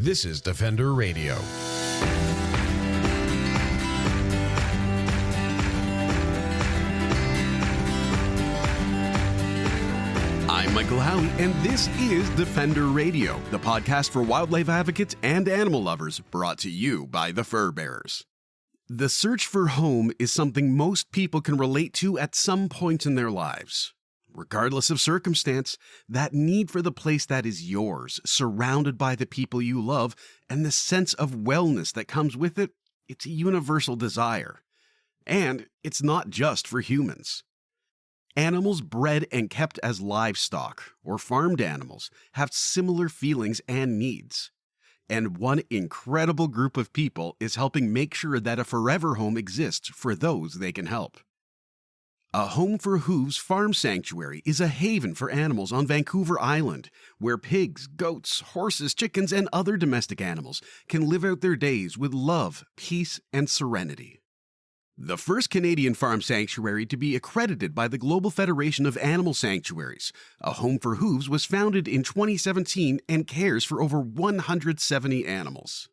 This is Defender Radio. I'm Michael Howie, and this is Defender Radio, the podcast for wildlife advocates and animal lovers, brought to you by the Fur Bearers. The search for home is something most people can relate to at some point in their lives. Regardless of circumstance, that need for the place that is yours, surrounded by the people you love, and the sense of wellness that comes with it, it's a universal desire. And it's not just for humans. Animals bred and kept as livestock, or farmed animals, have similar feelings and needs. And one incredible group of people is helping make sure that a forever home exists for those they can help. A Home for Hooves farm sanctuary is a haven for animals on Vancouver Island, where pigs, goats, horses, chickens, and other domestic animals can live out their days with love, peace, and serenity. The first Canadian farm sanctuary to be accredited by the Global Federation of Animal Sanctuaries, A Home for Hooves was founded in 2017 and cares for over 170 animals.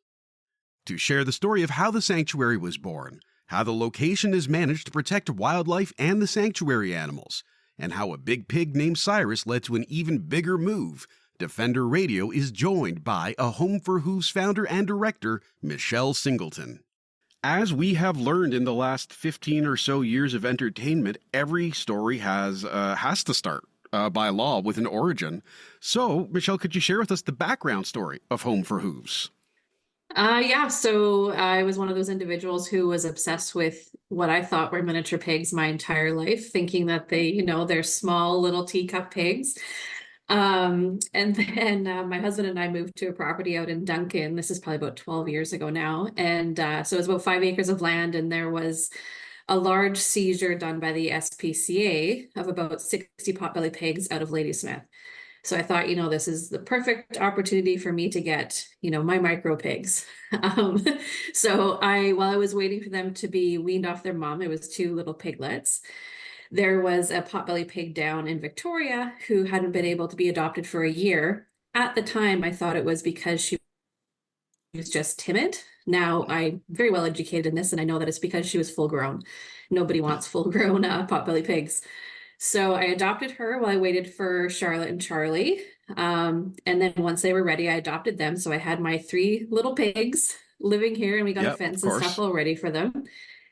To share the story of how the sanctuary was born, how the location is managed to protect wildlife and the sanctuary animals, and how a big pig named Cyrus led to an even bigger move, Defender Radio is joined by A Home for Hooves founder and director, Michelle Singleton. As we have learned in the last 15 or so years of entertainment, every story has to start by law with an origin. So, Michelle, could you share with us the background story of Home for Hooves? So I was one of those individuals who was obsessed with what I thought were miniature pigs my entire life, thinking that they're small little teacup pigs. And then my husband and I moved to a property out in Duncan. This is probably about 12 years ago now. And so it was about 5 acres of land, and there was a large seizure done by the SPCA of about 60 potbelly pigs out of Ladysmith. So I thought, this is the perfect opportunity for me to get, my micro pigs. So while I was waiting for them to be weaned off their mom, it was 2 little piglets. There was a potbelly pig down in Victoria who hadn't been able to be adopted for a year. At the time, I thought it was because she was just timid. Now, I'm very well educated in this, and I know that it's because she was full grown. Nobody wants full grown potbelly pigs. So I adopted her while I waited for Charlotte and Charlie. And then once they were ready, I adopted them. So I had my 3 little pigs living here, and we got a fence and stuff all ready for them.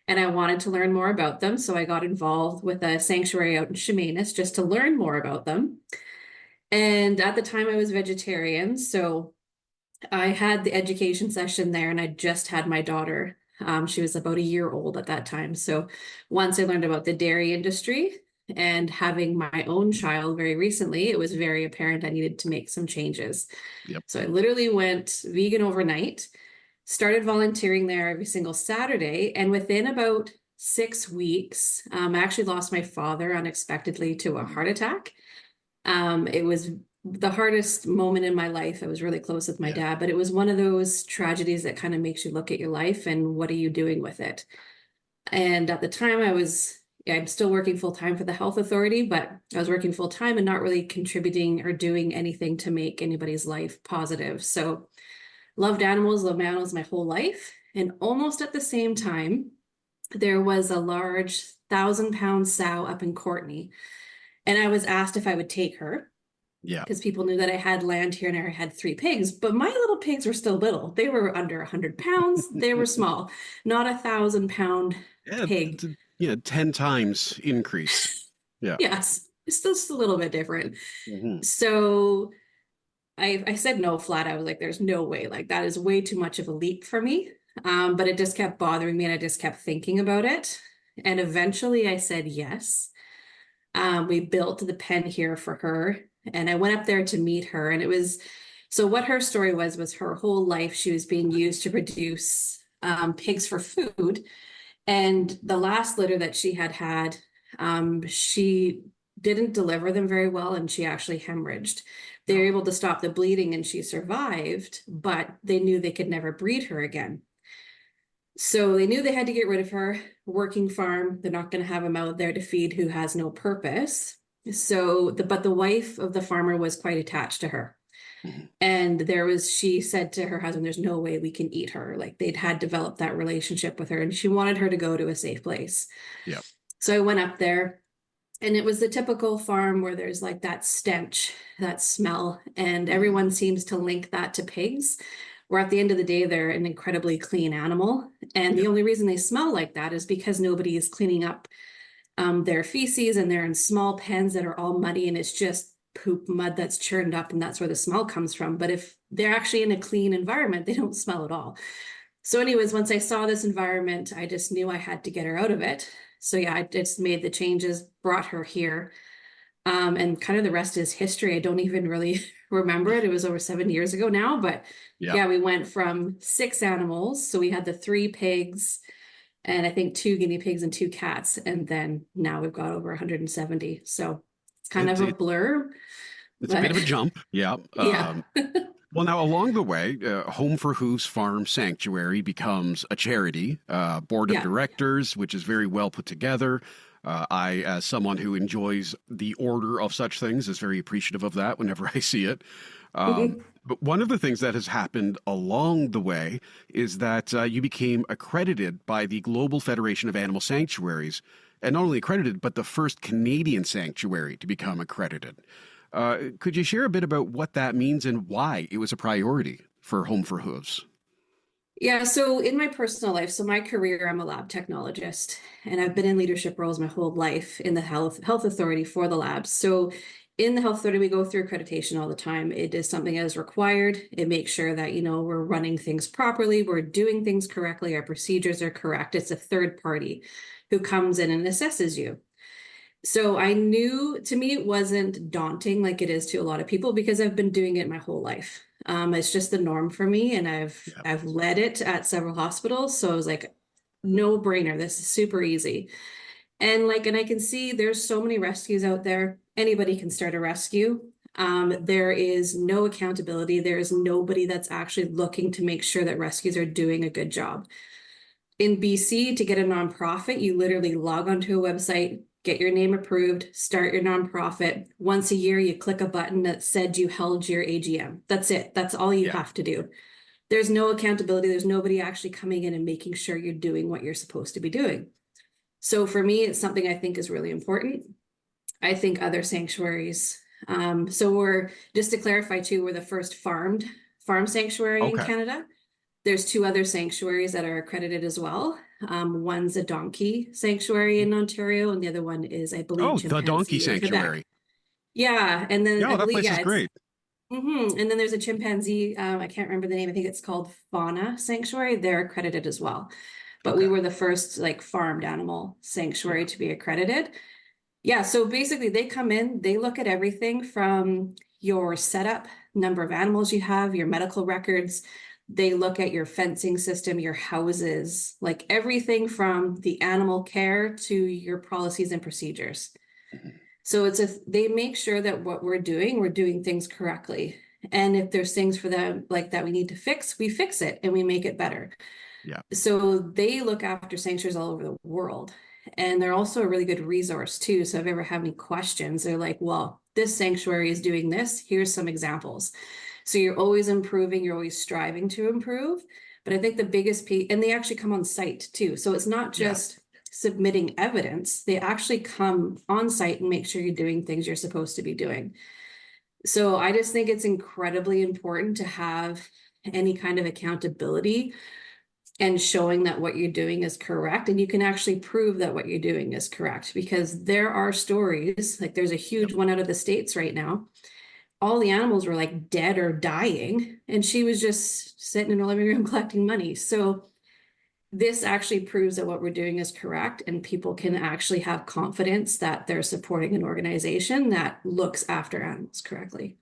And I wanted to learn more about them. So I got involved with a sanctuary out in Chemainus just to learn more about them. And at the time I was vegetarian. So I had the education session there, and I just had my daughter. She was about a year old at that time. So once I learned about the dairy industry, and having my own child very recently, it was very apparent I needed to make some changes. So I literally went vegan overnight, started volunteering there every single Saturday. And within about 6 weeks, I actually lost my father unexpectedly to a heart attack. It was the hardest moment in my life. I was really close with my dad, but it was one of those tragedies that kind of makes you look at your life and what are you doing with it? And at the time I'm still working full-time for the health authority, but I was working full-time and not really contributing or doing anything to make anybody's life positive. So loved animals my whole life. And almost at the same time, there was a large 1,000-pound sow up in Courtenay. And I was asked if I would take her. Because people knew that I had land here and I had 3 pigs, but my little pigs were still little. They were under 100 pounds. They were small, not 1,000-pound pig. 10 times increase. Yes, it's just a little bit different. So I said no flat. I was like, there's no way, like that is way too much of a leap for me. But it just kept bothering me, and I just kept thinking about it. And eventually I said yes. We built the pen here for her, and I went up there to meet her. And so what her story was her whole life she was being used to produce pigs for food. And the last litter that she had, she didn't deliver them very well, and she actually hemorrhaged. They were able to stop the bleeding, and she survived, but they knew they could never breed her again. So they knew they had to get rid of her. Working farm, they're not going to have him out there to feed who has no purpose. But the wife of the farmer was quite attached to her. Mhm. And she said to her husband, there's no way we can eat her. Like they'd had developed that relationship with her and she wanted her to go to a safe place. Yep. So I went up there and it was the typical farm where there's like that stench, that smell, and Mhm. everyone seems to link that to pigs. Where at the end of the day, they're an incredibly clean animal. And the Yep. only reason they smell like that is because nobody is cleaning up their feces and they're in small pens that are all muddy and it's just poop mud that's churned up and that's where the smell comes from. But if they're actually in a clean environment, they don't smell at all. So, anyways, once I saw this environment, I just knew I had to get her out of it. So yeah, I just made the changes, brought her here. And kind of the rest is history. I don't even really remember it. It was over 7 years ago now, but Yep. yeah, we went from 6 animals. So we had the 3 pigs and I think 2 guinea pigs and 2 cats. And then now we've got over 170. So it's kind It's of a it, blur, it's a bit but of a jump. Yeah. yeah. Well, now along the way, Home for Hooves Farm Sanctuary becomes a charity, board of Yeah. directors, which is very well put together. I, as someone who enjoys the order of such things, is very appreciative of that whenever I see it. But one of the things that has happened along the way is that you became accredited by the Global Federation of Animal Sanctuaries, and not only accredited, but the first Canadian sanctuary to become accredited. Could you share a bit about what that means and why it was a priority for Home for Hooves? Yeah, so in my personal life, so my career, I'm a lab technologist, and I've been in leadership roles my whole life in the health authority for the labs. So in the health authority, we go through accreditation all the time. It is something that is required. It makes sure that, we're running things properly, we're doing things correctly, our procedures are correct. It's a third party who comes in and assesses you. So I knew, to me, it wasn't daunting like it is to a lot of people because I've been doing it my whole life. It's just the norm for me, and Yeah. I've led it at several hospitals. So I was like, no brainer. This is super easy. And I can see there's so many rescues out there. Anybody can start a rescue. There is no accountability. There is nobody that's actually looking to make sure that rescues are doing a good job. In BC, to get a nonprofit, you literally log onto a website, get your name approved, start your nonprofit. Once a year, you click a button that said you held your AGM. That's it. That's all you Yeah. have to do. There's no accountability. There's nobody actually coming in and making sure you're doing what you're supposed to be doing. So for me, it's something I think is really important. I think other sanctuaries. So we're just to clarify too, we're the first farm sanctuary in Okay. Canada. There's 2 other sanctuaries that are accredited as well. One's a donkey sanctuary in Ontario, and the other one is, I believe, Oh, the Donkey chimpanzee in Quebec. Sanctuary. Yeah, and then I Yeah, that believe, place is yeah, it's great. And then there's a chimpanzee. I can't remember the name. I think it's called Fauna Sanctuary. They're accredited as well. But we Okay. were the first like farmed animal Yeah. sanctuary to be accredited. Yeah, so basically they come in, they look at everything from your setup, number of animals you have, your medical records. They look at your fencing system, your houses, like everything from the animal care to your policies and procedures. Mhm. So they make sure that what we're doing things correctly. And if there's things for them like that we need to fix, we fix it and we make it better. Yeah. So they look after sanctuaries all over the world. And they're also a really good resource too. So if you ever have any questions, they're like, well, this sanctuary is doing this. Here's some examples. So you're always improving, you're always striving to improve. But I think the biggest piece, and they actually come on site too. So it's not Yeah. just submitting evidence, they actually come on site and make sure you're doing things you're supposed to be doing. So I just think it's incredibly important to have any kind of accountability and showing that what you're doing is correct. And you can actually prove that what you're doing is correct because there are stories, like there's a Yep. huge one out of the States right now. All the animals were like dead or dying, and she was just sitting in her living room collecting money. So this actually proves that what we're doing is correct, and people can actually have confidence that they're supporting an organization that looks after animals correctly.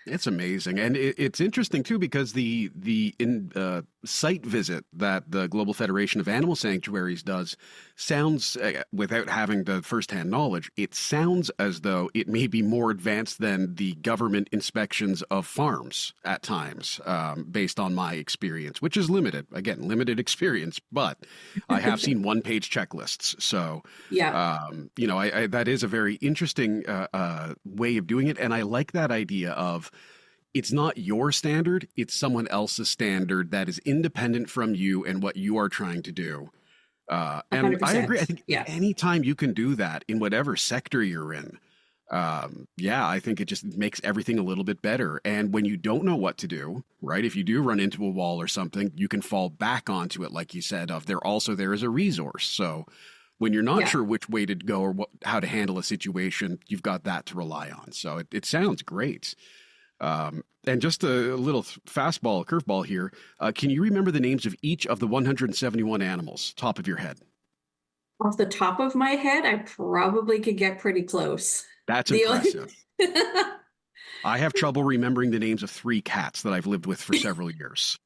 It's amazing, and it's interesting too because the site visit that the Global Federation of Animal Sanctuaries does sounds, without having the firsthand knowledge, it sounds as though it may be more advanced than the government inspections of farms at times, based on my experience, which is limited. Again, limited experience, but I have seen one-page checklists. So, Yeah. that is a very interesting way of doing it, and I like that idea of it's not your standard, it's someone else's standard that is independent from you and what you are trying to do. And I agree. I 100%. think Yeah. anytime you can do that in whatever sector you're in, yeah, I think it just makes everything a little bit better. And when you don't know what to do, right, if you do run into a wall or something, you can fall back onto it, like you said, of they're also there as a resource. So when you're not Yeah. sure which way to go or how to handle a situation, you've got that to rely on. So it sounds great. And just a little fastball, curveball here. Can you remember the names of each of the 171 animals, top of your head? Off the top of my head, I probably could get pretty close. That's The only impressive. I have trouble remembering the names of 3 cats that I've lived with for several years.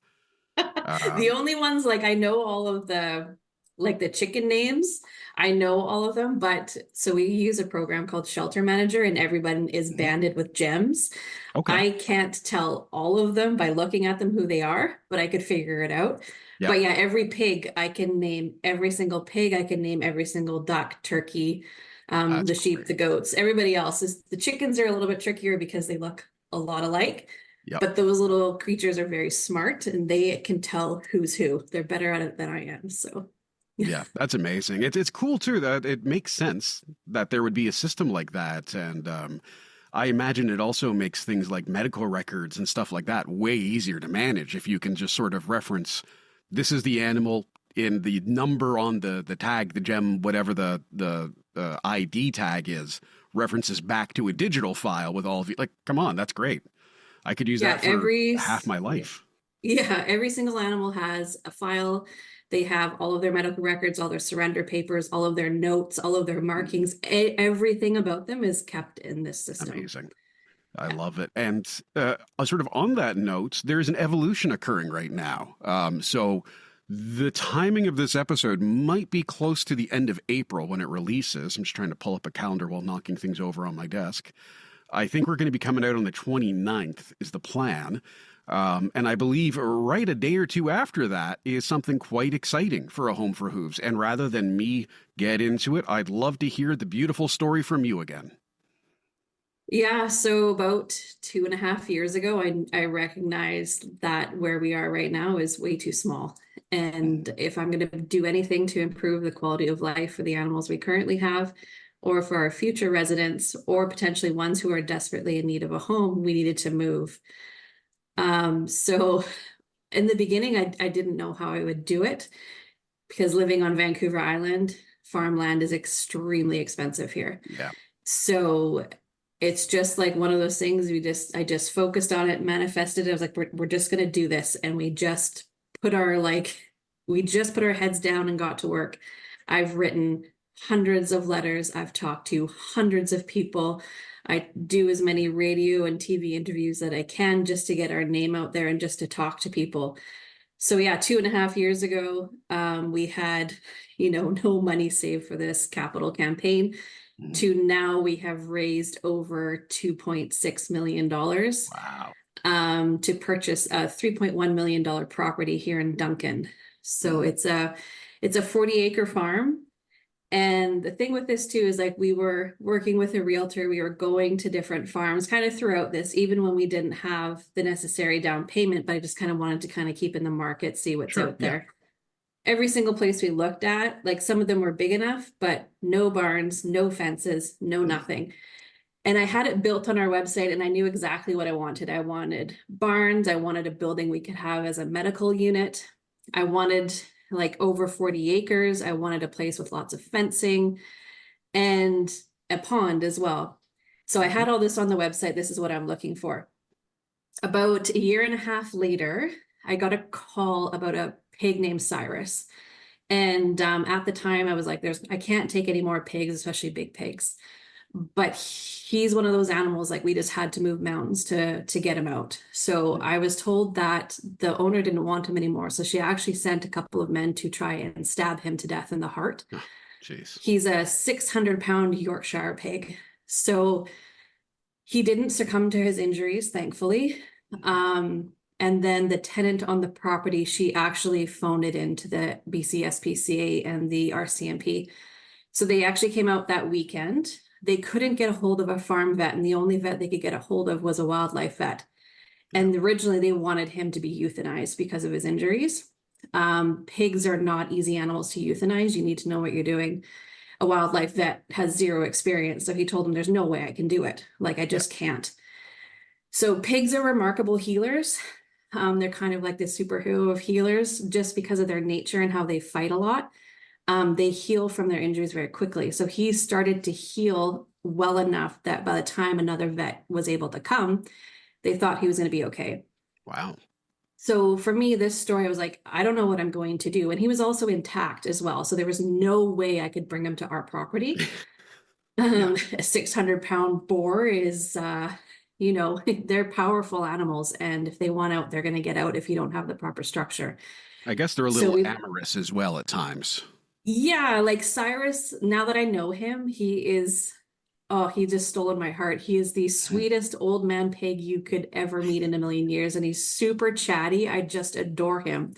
the only ones, like, I know all of the, like, the chicken names. I know all of them, but so we use a program called Shelter Manager, and everyone is banded with gems. Okay. I can't tell all of them by looking at them who they are, but I could figure it out. Yeah. But yeah, every pig, I can name every single pig. I can name every single duck, turkey, the sheep, the goats. Everybody else is, the chickens are a little bit trickier because they look a lot alike. Yep. But those little creatures are very smart, and they can tell who's who. They're better at it than I am. So yeah, that's amazing. It's cool too that it makes sense that there would be a system like that. And I imagine it also makes things like medical records and stuff like that way easier to manage if you can just sort of reference, this is the animal in the number on the tag, the gem, whatever the ID tag is, references back to a digital file with all of you. Like, come on, that's great. I could use that for half my life. Yeah, every single animal has a file. They have all of their medical records, all their surrender papers, all of their notes, all of their markings. Everything about them is kept in this system. Amazing. I love it. And sort of on that note, there's an evolution occurring right now. So the timing of this episode might be close to the end of April when it releases. I'm just trying to pull up a calendar while knocking things over on my desk. I think we're going to be coming out on the 29th is the plan. And I believe right a day or two after that is something quite exciting for A Home for Hooves. And rather than me get into it, I'd love to hear the beautiful story from you again. Yeah, so about 2.5 years ago, I recognized that where we are right now is way too small. And if I'm going to do anything to improve the quality of life for the animals we currently have, or for our future residents, or potentially ones who are desperately in need of a home, we needed to move. So in the beginning, I didn't know how I would do it, because living on Vancouver Island, farmland is extremely expensive here. Yeah. So it's just like one of those things I just focused on it, manifested it. I was like, we're just going to do this. And we just put our heads down and got to work. I've written hundreds of letters. I've talked to hundreds of people. I do as many radio and TV interviews that I can just to get our name out there and just to talk to people. So yeah, 2.5 years ago, we had, no money saved for this capital campaign. To now we have raised over $2.6 million. Wow. To purchase a $3.1 million property here in Duncan. So it's a 40-acre farm. And the thing with this too is, like, we were working with a realtor, we were going to different farms kind of throughout this, even when we didn't have the necessary down payment, but I just kind of wanted to kind of keep in the market, see what's out there. Every single place we looked at, like, some of them were big enough, but no barns, no fences, no nothing. And I had it built on our website, and I knew exactly what I wanted. I wanted barns. I wanted a building we could have as a medical unit. I wanted like over 40 acres. I wanted a place with lots of fencing and a pond as well. So I had all this on the website. This is what I'm looking for. About 1.5 years later, I got a call about a pig named Cyrus. And at the time I was like, I can't take any more pigs, especially big pigs. But he's one of those animals, like, we just had to move mountains to get him out. So I was told that the owner didn't want him anymore. So she actually sent a couple of men to try and stab him to death in the heart. Oh, jeez. He's a 600-pound Yorkshire pig. So he didn't succumb to his injuries, thankfully. And then the tenant on the property, she actually phoned it into the BC SPCA and the RCMP. So they actually came out that weekend. They couldn't get a hold of a farm vet, and the only vet they could get a hold of was a wildlife vet. And originally they wanted him to be euthanized because of his injuries. Pigs are not easy animals to euthanize. You need to know what you're doing. A wildlife vet has zero experience. So he told him, there's no way I can do it. Like, I just can't. So pigs are remarkable healers. They're kind of like the superhero of healers just because of their nature and how they fight a lot. They heal from their injuries very quickly. So he started to heal well enough that by the time another vet was able to come, they thought he was going to be okay. Wow. So for me, this story, I was like, I don't know what I'm going to do. And he was also intact as well. So there was no way I could bring him to our property. A 600-pound boar is, they're powerful animals. And if they want out, they're going to get out if you don't have the proper structure. I guess they're a little amorous as well at times. Yeah, like Cyrus, now that I know him, he just stole my heart. He is the sweetest old man pig you could ever meet in a million years. And he's super chatty. I just adore him.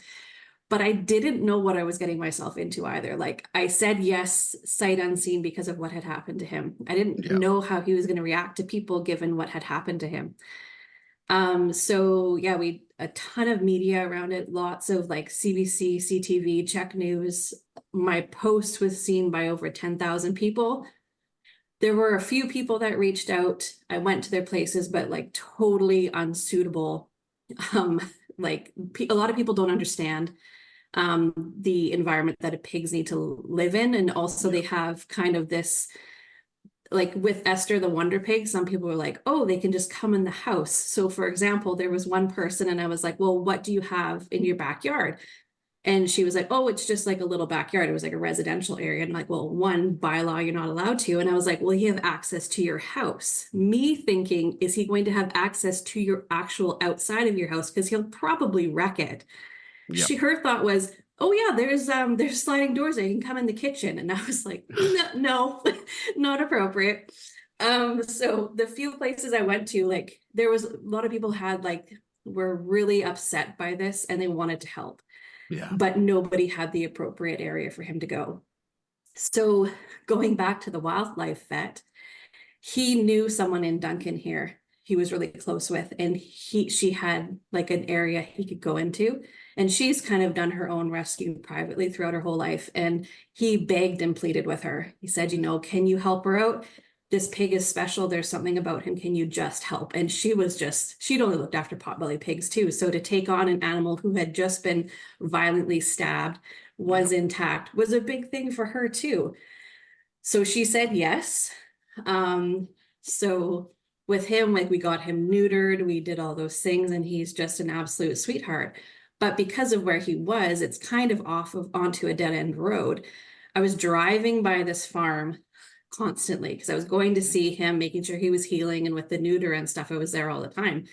But I didn't know what I was getting myself into either. Like, I said yes, sight unseen, because of what had happened to him. I didn't know how he was going to react to people given what had happened to him. We a ton of media around it, lots of like CBC, CTV, Check News. My post was seen by over 10,000 people. There were a few people that reached out. I went to their places, but like totally unsuitable. Like a lot of people don't understand the environment that pigs need to live in. And also they have kind of this, like with Esther, the Wonder Pig, some people were like, oh, they can just come in the house. So for example, there was one person and I was like, well, what do you have in your backyard? And she was like, oh, it's just like a little backyard. It was like a residential area. And I'm like, well, one bylaw, you're not allowed to. And I was like, well, you have access to your house. Me thinking, is he going to have access to your actual outside of your house? Because he'll probably wreck it. Yep. Her thought was, oh yeah, there's sliding doors that you can come in the kitchen. And I was like, no, not appropriate. So the few places I went to, like there was a lot of people were really upset by this and they wanted to help. Yeah. But nobody had the appropriate area for him to go. So going back to the wildlife vet, he knew someone in Duncan here he was really close with, and she had like an area he could go into. And she's kind of done her own rescue privately throughout her whole life. And he begged and pleaded with her. He said, can you help her out? This pig is special. There's something about him. Can you just help? And she'd only looked after potbelly pigs too. So to take on an animal who had just been violently stabbed, was intact, was a big thing for her too. So she said yes. So with him, like we got him neutered, we did all those things, and he's just an absolute sweetheart. But because of where he was, it's kind of onto a dead end road. I was driving by this farm constantly because I was going to see him, making sure he was healing, and with the neuter and stuff, I was there all the time.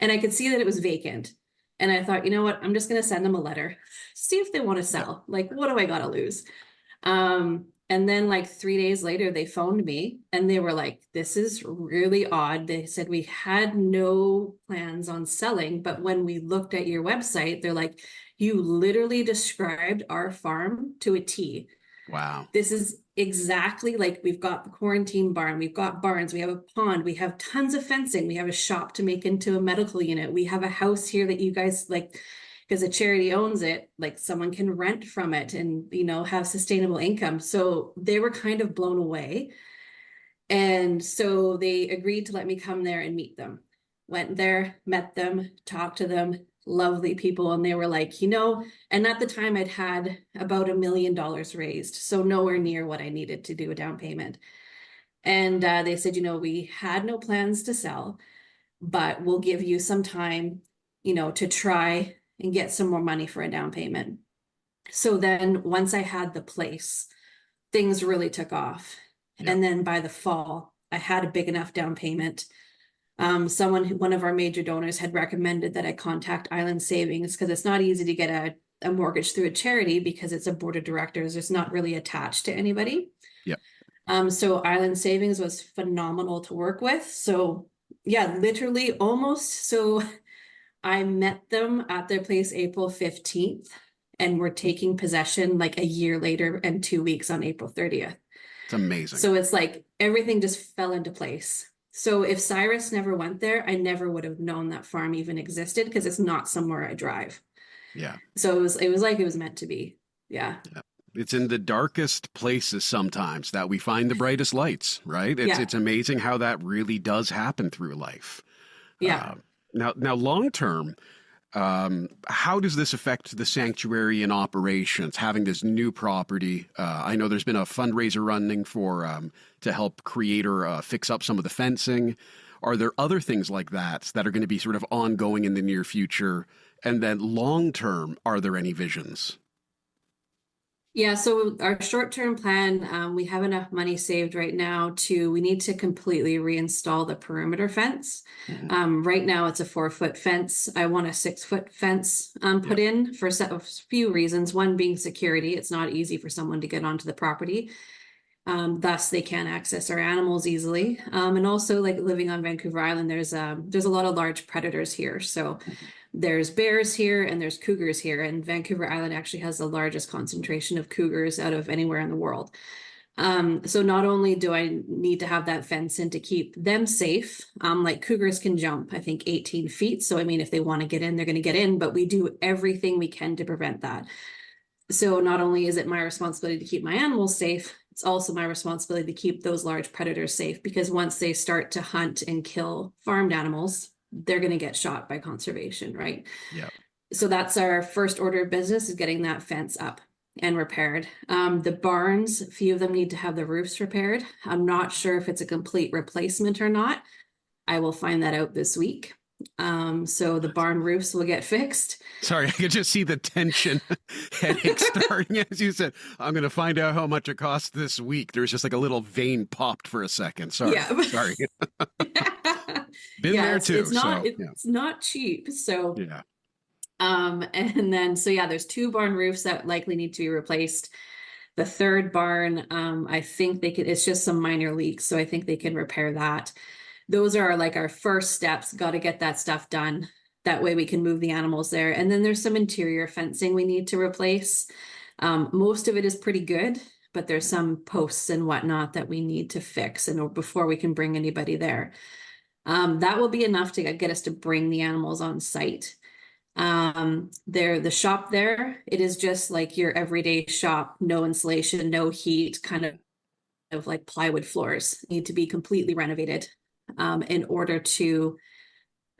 And I could see that it was vacant. And I thought, you know what, I'm just going to send them a letter, see if they want to sell. Like, what do I got to lose? And then like 3 days later, they phoned me and they were like, this is really odd. They said, we had no plans on selling, but when we looked at your website, they're like, you literally described our farm to a T. Wow. This is exactly like, we've got the quarantine barn, we've got barns, we have a pond, we have tons of fencing, we have a shop to make into a medical unit, we have a house here that you guys like, because a charity owns it, like someone can rent from it and, have sustainable income. So they were kind of blown away. And so they agreed to let me come there and meet them. Went there, met them, talked to them, lovely people. And they were like, and at the time I'd had about $1 million raised. So nowhere near what I needed to do a down payment. And they said, we had no plans to sell, but we'll give you some time, to try and get some more money for a down payment. So then once I had the place, things really took off. Yep. And then by the fall, I had a big enough down payment. One of our major donors had recommended that I contact Island Savings because it's not easy to get a mortgage through a charity because it's a board of directors. It's not really attached to anybody. Yep. So Island Savings was phenomenal to work with. So yeah, literally almost. So I met them at their place April 15th, and we're taking possession like a year later and 2 weeks on April 30th. It's amazing. So it's like everything just fell into place. So if Cyrus never went there, I never would have known that farm even existed because it's not somewhere I drive. Yeah. So it was like it was meant to be. Yeah. Yeah. It's in the darkest places sometimes that we find the brightest lights, right? It's amazing how that really does happen through life. Yeah. Now, long term, how does this affect the sanctuary and operations? Having this new property, I know there's been a fundraiser running for to help create or fix up some of the fencing. Are there other things like that are going to be sort of ongoing in the near future? And then long term, are there any visions? Yeah, so our short-term plan, we have enough money saved right now we need to completely reinstall the perimeter fence. Mm-hmm. Right now it's a 4-foot fence. I want a 6-foot fence put in for a few reasons. One being security. It's not easy for someone to get onto the property. Thus they can't access our animals easily. And also like living on Vancouver Island, there's a lot of large predators here. So there's bears here and there's cougars here. And Vancouver Island actually has the largest concentration of cougars out of anywhere in the world. So not only do I need to have that fence in to keep them safe, like cougars can jump, I think 18 feet. So, I mean, if they want to get in, they're going to get in, but we do everything we can to prevent that. So not only is it my responsibility to keep my animals safe, it's also my responsibility to keep those large predators safe, because once they start to hunt and kill farmed animals, they're going to get shot by conservation, right? Yeah. So that's our first order of business, is getting that fence up and repaired. The barns, a few of them need to have the roofs repaired. I'm not sure if it's a complete replacement or not. I will find that out this week. So the barn roofs will get fixed. Sorry, I could just see the tension headache starting as you said, I'm going to find out how much it costs this week. There's just like a little vein popped for a second. Sorry. Yeah. Sorry. Been there too. It's not cheap. So, yeah. And then, there's 2 barn roofs that likely need to be replaced. The third barn, I think it's just some minor leaks. So I think they can repair that. Those are like our first steps. Got to get that stuff done. That way we can move the animals there. And then there's some interior fencing we need to replace. Most of it is pretty good, but there's some posts and whatnot that we need to fix before we can bring anybody there. That will be enough to get us to bring the animals on site. The shop there, it is just like your everyday shop, no insulation, no heat, kind of like plywood floors need to be completely renovated in order to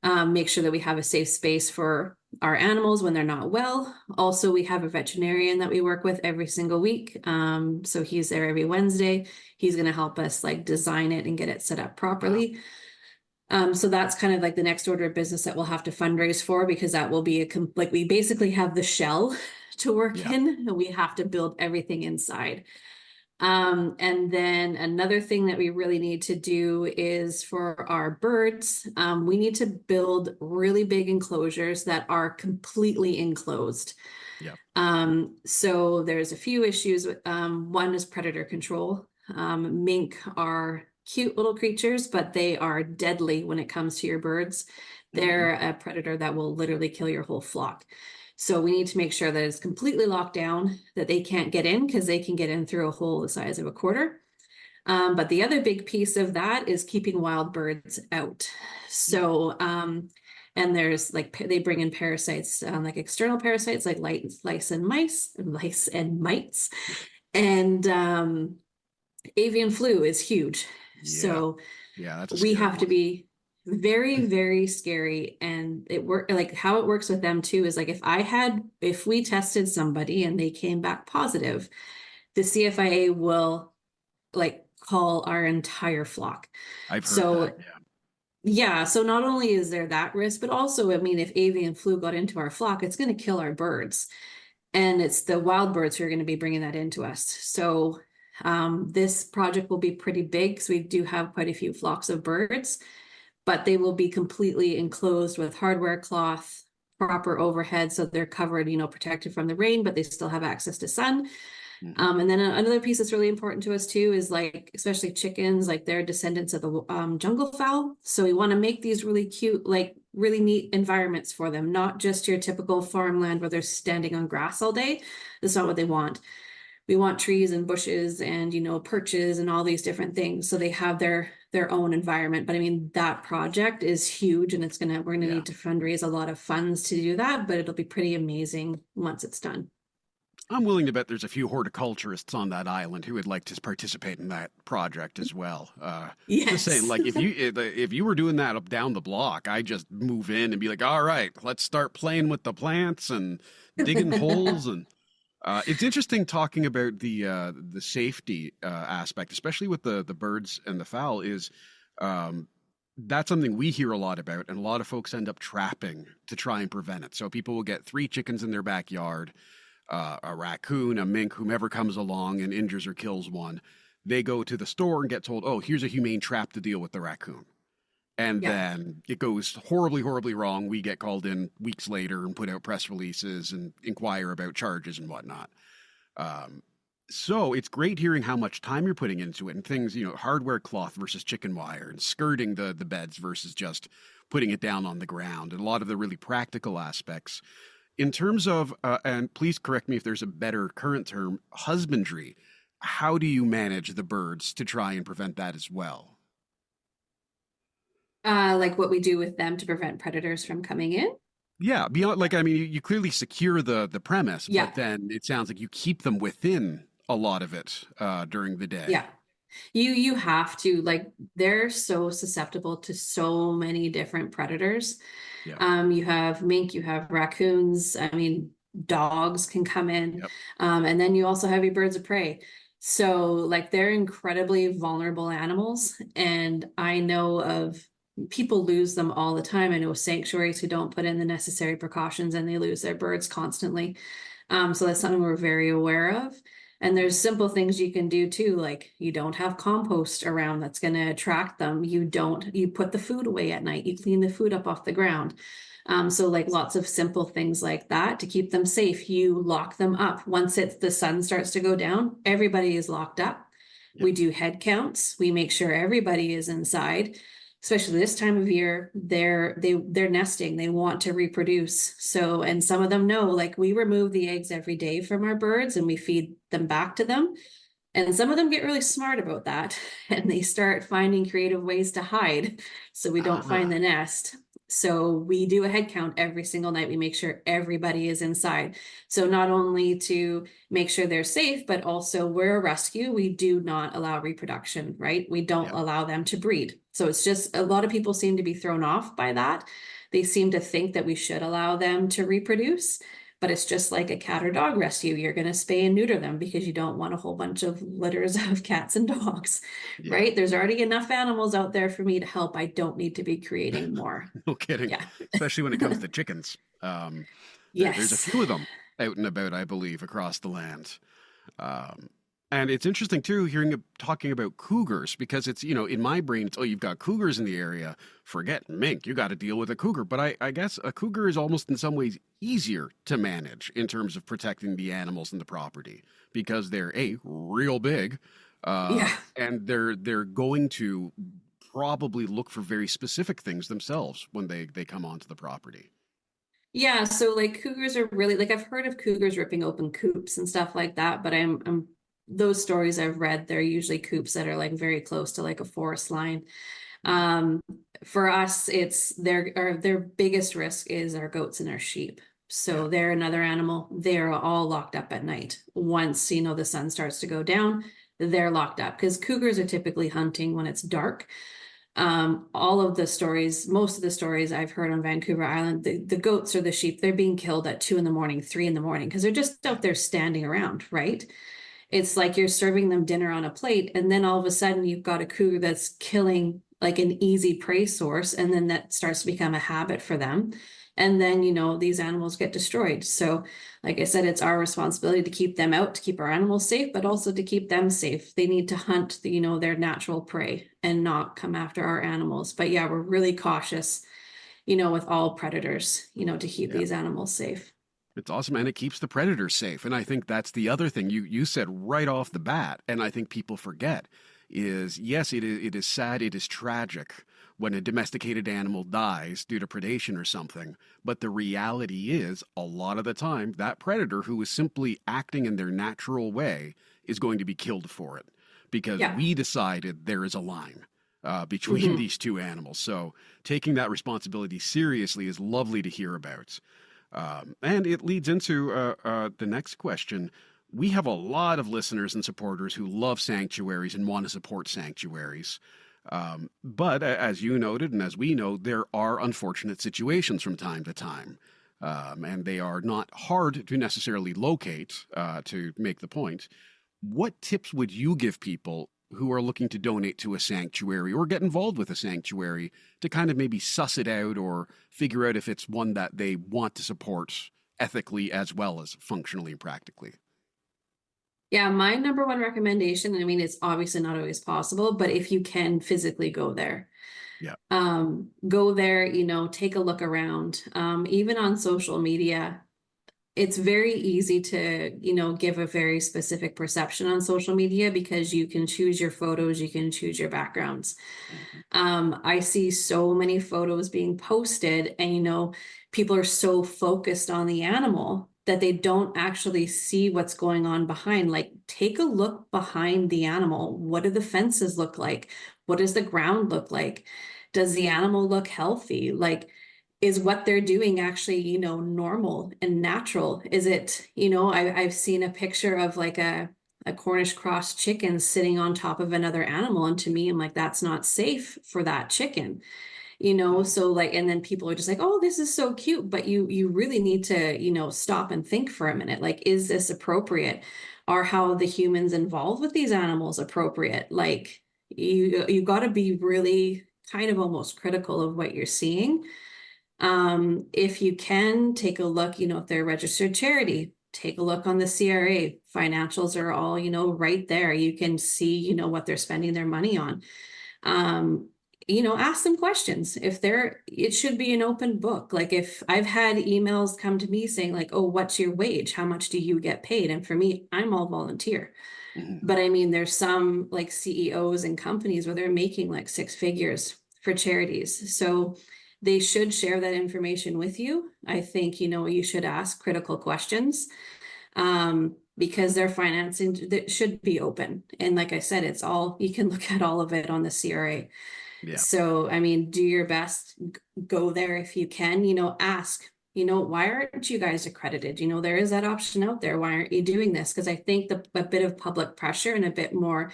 make sure that we have a safe space for our animals when they're not well. Also, we have a veterinarian that we work with every single week. So he's there every Wednesday. He's going to help us like design it and get it set up properly. Wow. So that's kind of like the next order of business that we'll have to fundraise for, because that will be we basically have the shell to work in, and we have to build everything inside. And then another thing that we really need to do is for our birds, we need to build really big enclosures that are completely enclosed. Yeah. So there's a few issues. One is predator control. Mink are cute little creatures, but they are deadly when it comes to your birds. They're a predator that will literally kill your whole flock. So we need to make sure that it's completely locked down, that they can't get in, because they can get in through a hole the size of a quarter. But the other big piece of that is keeping wild birds out. So, and there's they bring in parasites, like external parasites, like lice and mites. And avian flu is huge. Yeah. So we have to be very, very scary. And how it works with them too is like, if we tested somebody and they came back positive, the CFIA will like call our entire flock. I've heard that, yeah. So not only is there that risk, but also, I mean, if avian flu got into our flock, it's going to kill our birds, and it's the wild birds who are going to be bringing that into us. So this project will be pretty big, because we do have quite a few flocks of birds, but they will be completely enclosed with hardware cloth, proper overhead, so they're covered, protected from the rain, but they still have access to sun. And then another piece that's really important to us too is like, especially chickens, like they're descendants of the jungle fowl. So we want to make these really cute, like really neat environments for them, not just your typical farmland where they're standing on grass all day. That's not what they want. We want trees and bushes and, perches and all these different things. So they have their their own environment. But I mean, that project is huge, and we're gonna Yeah. need to fundraise a lot of funds to do that, but it'll be pretty amazing once it's done. I'm willing to bet there's a few horticulturists on that island who would like to participate in that project as well. Just saying, Yes. like if you were doing that up down the block, I just move in and be like, all right, let's start playing with the plants and digging holes. And it's interesting talking about the safety aspect, especially with the birds and the fowl. Is that's something we hear a lot about, and a lot of folks end up trapping to try and prevent it. So people will get 3 chickens in their backyard, a raccoon, a mink, whomever comes along and injures or kills one. They go to the store and get told, oh, here's a humane trap to deal with the raccoon. And Yeah. then it goes horribly, horribly wrong. We get called in weeks later and put out press releases and inquire about charges and whatnot. So it's great hearing how much time you're putting into it and things, hardware cloth versus chicken wire and skirting the beds versus just putting it down on the ground, and a lot of the really practical aspects. In terms of, and please correct me if there's a better current term, husbandry, how do you manage the birds to try and prevent that as well? Like what we do with them to prevent predators from coming in. Yeah, beyond like I mean, you clearly secure the premise, Yeah. but then it sounds like you keep them within a lot of it during the day. Yeah. You have to, like, they're so susceptible to so many different predators. Yeah. You have mink, you have raccoons, I mean, dogs can come in. Yep. And then you also have your birds of prey. So like they're incredibly vulnerable animals. And I know of people lose them all the time. I know sanctuaries who don't put in the necessary precautions and they lose their birds constantly. So that's something we're very aware of. And there's simple things you can do too, like you don't have compost around that's going to attract them. You put the food away at night. You clean the food up off the ground. So like lots of simple things like that to keep them safe. You lock them up. Once the sun starts to go down, everybody is locked up. Yep. We do head counts. We make sure everybody is inside. Especially this time of year, they're nesting. They want to reproduce. So, and some of them know, like we remove the eggs every day from our birds and we feed them back to them. And some of them get really smart about that and they start finding creative ways to hide so we don't find the nest. So we do a head count every single night. We make sure everybody is inside. So not only to make sure they're safe, but also we're a rescue. We do not allow reproduction, right? We don't Yep. allow them to breed. So it's just a lot of people seem to be thrown off by that. They seem to think that we should allow them to reproduce, but it's just like a cat or dog rescue. You're going to spay and neuter them because you don't want a whole bunch of litters of cats and dogs, Yeah. right? There's already enough animals out there for me to help. I don't need to be creating more. No kidding. Yeah. Especially when it comes to chickens. Yes. There's a few of them out and about, I believe, across the land. And it's interesting too, talking about cougars, because it's, in my brain, it's, oh, you've got cougars in the area. Forget mink. You got to deal with a cougar. But I guess a cougar is almost in some ways easier to manage in terms of protecting the animals and the property because they're real big. Yeah. And they're going to probably look for very specific things themselves when they come onto the property. Yeah, so like cougars are really like I've heard of cougars ripping open coops and stuff like that, but I'm those stories I've read, they're usually coops that are like very close to like a forest line. For us, it's their biggest risk is our goats and our sheep. So they're another animal. They're all locked up at night. Once, the sun starts to go down, they're locked up because cougars are typically hunting when it's dark. All of the stories, most of the stories I've heard on Vancouver Island, the goats or the sheep, they're being killed at 2 a.m, 3 a.m, because they're just out there standing around, right? It's like you're serving them dinner on a plate, and then all of a sudden you've got a cougar that's killing like an easy prey source, and then that starts to become a habit for them. And then, these animals get destroyed. So, like I said, it's our responsibility to keep them out, to keep our animals safe, but also to keep them safe. They need to hunt, their natural prey and not come after our animals. But yeah, we're really cautious, with all predators, to keep these animals safe. It's awesome, and it keeps the predators safe. And I think that's the other thing you said right off the bat, and I think people forget is, yes, it is sad, it is tragic when a domesticated animal dies due to predation or something. But the reality is, a lot of the time, that predator who is simply acting in their natural way is going to be killed for it because we decided there is a line. between these two animals. So taking that responsibility seriously is lovely to hear about. And it leads into the next question. We have a lot of listeners and supporters who love sanctuaries and want to support sanctuaries. But as you noted, and as we know, there are unfortunate situations from time to time. And they are not hard to necessarily locate, to make the point. What tips would you give people who are looking to donate to a sanctuary or get involved with a sanctuary to kind of maybe suss it out or figure out if it's one that they want to support ethically as well as functionally and practically? Yeah, my number one recommendation, I mean, it's obviously not always possible, but if you can physically go there, Yeah. go there, take a look around. Even on social media, it's very easy to, give a very specific perception on social media because you can choose your photos, you can choose your backgrounds. I see so many photos being posted and, people are so focused on the animal that they don't actually see what's going on behind. Like, take a look behind the animal. What do the fences look like? What does the ground look like? Does the animal look healthy? Like, is what they're doing actually, normal and natural? Is it, I've seen a picture of like a Cornish cross chicken sitting on top of another animal. And to me, I'm like, that's not safe for that chicken. So like, and then people are just like, oh, this is so cute, but you really need to, stop and think for a minute. Like, is this appropriate? Are how the humans involved with these animals appropriate? Like, you got to be really kind of almost critical of what you're seeing. If you can take a look, if they're a registered charity, take a look on the CRA. Financials are all, right there. You can see, what they're spending their money on. Ask them questions. It should be an open book. Like, if I've had emails come to me saying like, oh, what's your wage? How much do you get paid? And for me, I'm all volunteer. But I mean, there's some like CEOs and companies where they're making like six figures for charities. So they should share that information with you. I think, you should ask critical questions. Because their financing that should be open. And like I said, you can look at all of it on the CRA. Yeah. So, I mean, do your best, go there if you can, ask, why aren't you guys accredited? There is that option out there. Why aren't you doing this? Because I think a bit of public pressure and a bit more,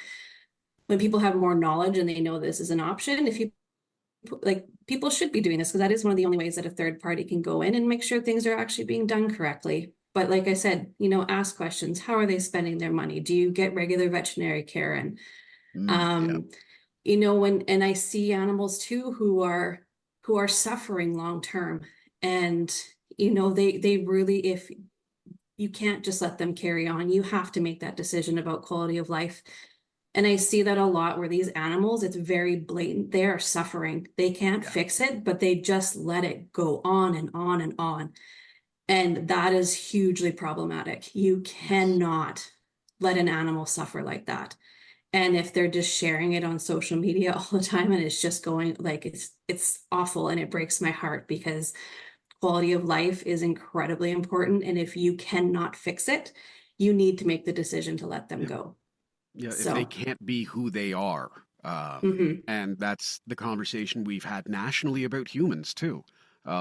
when people have more knowledge and they know this is an option, if you like, people should be doing this because that is one of the only ways that a third party can go in and make sure things are actually being done correctly. But like I said, ask questions. How are they spending their money? Do you get regular veterinary care? And, and I see animals too who are suffering long term, and they really, if you can't just let them carry on, you have to make that decision about quality of life. And I see that a lot where these animals, it's very blatant. They are suffering. They can't fix it, but they just let it go on and on and on. And that is hugely problematic. You cannot let an animal suffer like that. And if they're just sharing it on social media all the time and it's just going like, it's awful, and it breaks my heart because quality of life is incredibly important. And if you cannot fix it, you need to make the decision to let them go. Yeah, if they can't be who they are. And that's the conversation we've had nationally about humans too.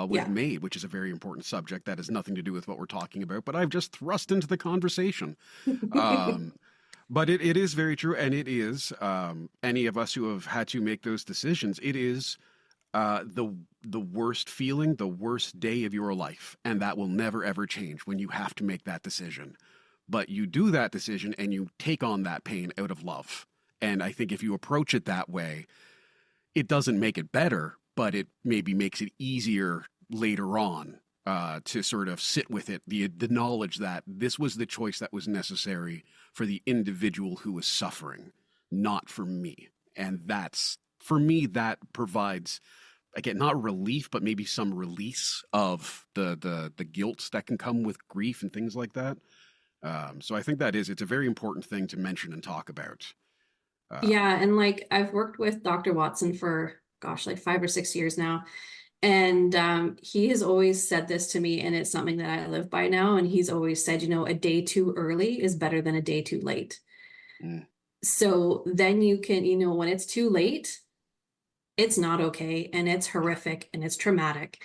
With MAID, which is a very important subject that has nothing to do with what we're talking about, but I've just thrust into the conversation. But it is very true, and it is, any of us who have had to make those decisions, it is the worst feeling, the worst day of your life, and that will never, ever change when you have to make that decision. But you do that decision, and you take on that pain out of love. And I think if you approach it that way, it doesn't make it better, but it maybe makes it easier later on to sort of sit with it, the knowledge that this was the choice that was necessary for the individual who was suffering, not for me. And that's, for me, that provides, again, not relief, but maybe some release of the guilt that can come with grief and things like that. So I think it's a very important thing to mention and talk about. And like, I've worked with Dr. Watson for, like 5 or 6 years now. And he has always said this to me, and it's something that I live by now. And he's always said, a day too early is better than a day too late. So then you can, when it's too late, it's not okay, and it's horrific, and it's traumatic,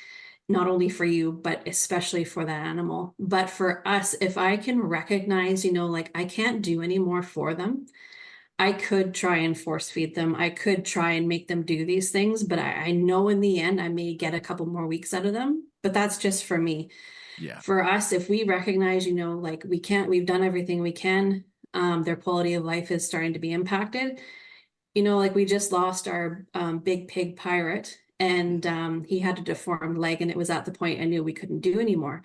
not only for you, but especially for that animal. But for us, if I can recognize, like I can't do any more for them, I could try and force feed them. I could try and make them do these things, but I know in the end I may get a couple more weeks out of them. But that's just for me. Yeah. For us, if we recognize, like we've done everything we can, their quality of life is starting to be impacted. Like we just lost our big pig Pirate, and he had a deformed leg, and it was at the point I knew we couldn't do anymore.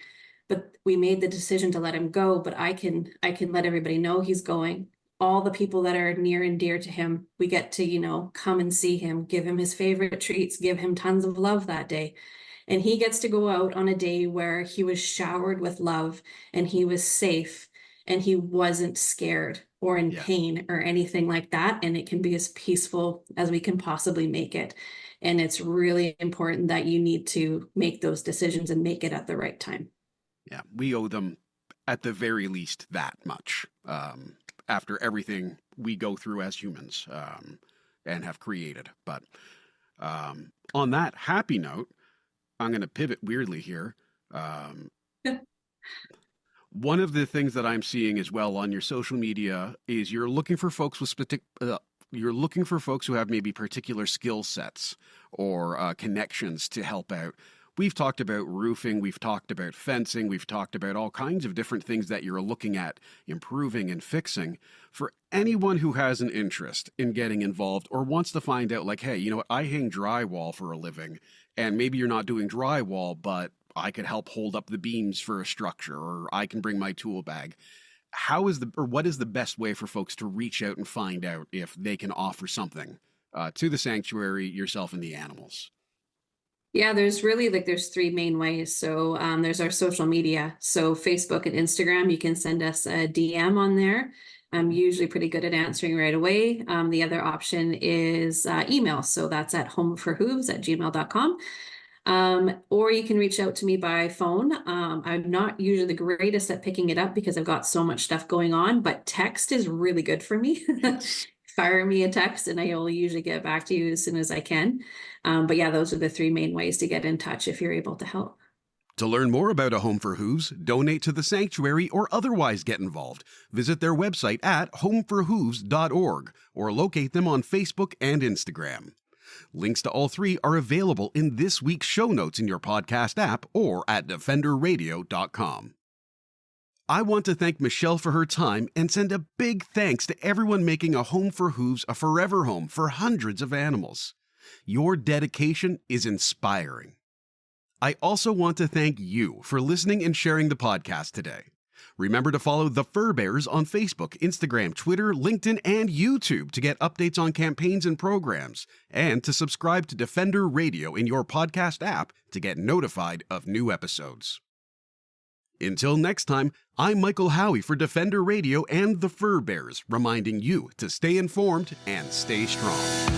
But we made the decision to let him go. But I can let everybody know he's going. All the people that are near and dear to him, we get to, come and see him, give him his favorite treats, give him tons of love that day. And he gets to go out on a day where he was showered with love, and he was safe, and he wasn't scared or in pain or anything like that. And it can be as peaceful as we can possibly make it. And it's really important that you need to make those decisions and make it at the right time. Yeah, we owe them at the very least that much after everything we go through as humans and have created. But on that happy note, I'm going to pivot weirdly here. One of the things that I'm seeing as well on your social media is you're looking for folks with you're looking for folks who have maybe particular skill sets or connections to help out. We've talked about roofing, we've talked about fencing, we've talked about all kinds of different things that you're looking at improving and fixing. For anyone who has an interest in getting involved or wants to find out, like, hey, you know what, I hang drywall for a living, and maybe you're not doing drywall, but I could help hold up the beams for a structure, or I can bring my tool bag. What is the best way for folks to reach out and find out if they can offer something to the sanctuary, yourself, and the animals? Yeah, there's really there's three main ways. So there's our social media. So Facebook and Instagram, you can send us a DM on there. I'm usually pretty good at answering right away. The other option is email. So that's at homeforhooves@gmail.com. Or you can reach out to me by phone. I'm not usually the greatest at picking it up because I've got so much stuff going on, but text is really good for me. Fire me a text and I will usually get back to you as soon as I can. But yeah, those are the three main ways to get in touch if you're able to help. To learn more about A Home for Hooves, donate to the Sanctuary, or otherwise get involved, visit their website at homeforhooves.org or locate them on Facebook and Instagram. Links to all three are available in this week's show notes in your podcast app or at defenderradio.com. I want to thank Michelle for her time and send a big thanks to everyone making A Home for Hooves a forever home for hundreds of animals. Your dedication is inspiring. I also want to thank you for listening and sharing the podcast today. Remember to follow the Fur Bearers on Facebook, Instagram, Twitter, LinkedIn, and YouTube to get updates on campaigns and programs, and to subscribe to Defender Radio in your podcast app to get notified of new episodes. Until next time, I'm Michael Howie for Defender Radio and the Fur Bearers, reminding you to stay informed and stay strong.